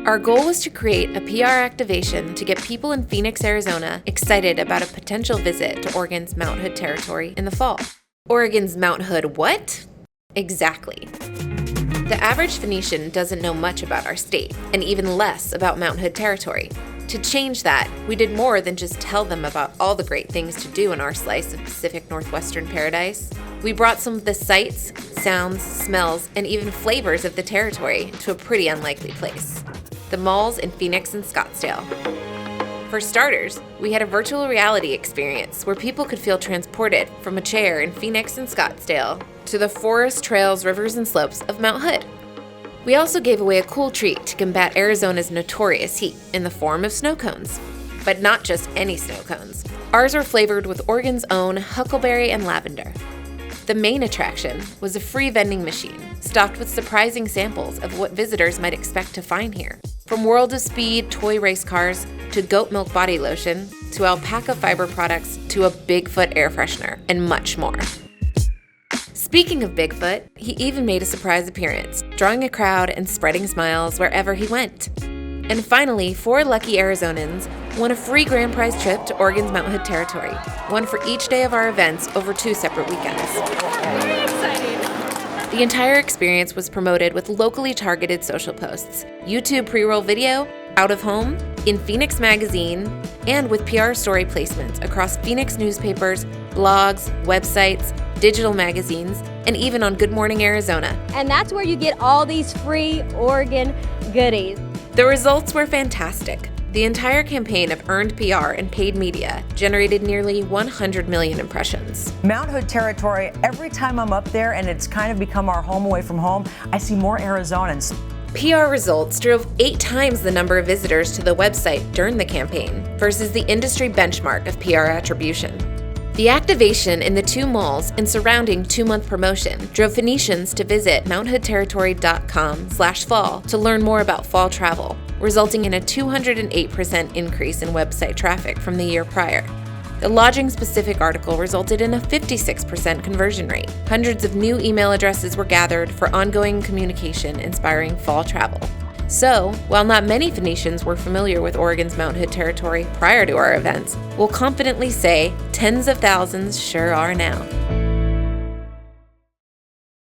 Our goal was to create a PR activation to get people in Phoenix, Arizona excited about a potential visit to Oregon's Mount Hood territory in the fall. Oregon's Mount Hood what? Exactly. The average Phoenician doesn't know much about our state, and even less about Mount Hood territory. To change that, we did more than just tell them about all the great things to do in our slice of Pacific Northwestern paradise. We brought some of the sights, sounds, smells, and even flavors of the territory to a pretty unlikely place: the malls in Phoenix and Scottsdale. For starters, we had a virtual reality experience where people could feel transported from a chair in Phoenix and Scottsdale to the forests, trails, rivers, and slopes of Mount Hood. We also gave away a cool treat to combat Arizona's notorious heat in the form of snow cones. But not just any snow cones. Ours were flavored with Oregon's own huckleberry and lavender. The main attraction was a free vending machine stocked with surprising samples of what visitors might expect to find here. From World of Speed toy race cars to goat milk body lotion to alpaca fiber products to a Bigfoot air freshener and much more. Speaking of Bigfoot, he even made a surprise appearance, drawing a crowd and spreading smiles wherever he went. And finally, 4 lucky Arizonans won a free grand prize trip to Oregon's Mount Hood territory, one for each day of our events over 2 separate weekends. Very exciting. The entire experience was promoted with locally targeted social posts, YouTube pre-roll video, out of home, in Phoenix Magazine, and with PR story placements across Phoenix newspapers, blogs, websites, digital magazines, and even on Good Morning Arizona. And that's where you get all these free Oregon goodies. The results were fantastic. The entire campaign of earned PR and paid media generated nearly 100 million impressions. Mount Hood territory, every time I'm up there and it's kind of become our home away from home, I see more Arizonans. PR results drove 8 times the number of visitors to the website during the campaign versus the industry benchmark of PR attribution. The activation in the 2 malls and surrounding 2-month promotion drove Phoenicians to visit mounthoodterritory.com/fall to learn more about fall travel, resulting in a 208% increase in website traffic from the year prior. The lodging-specific article resulted in a 56% conversion rate. Hundreds of new email addresses were gathered for ongoing communication inspiring fall travel. So, while not many Phoenicians were familiar with Oregon's Mount Hood territory prior to our events, we'll confidently say tens of thousands sure are now.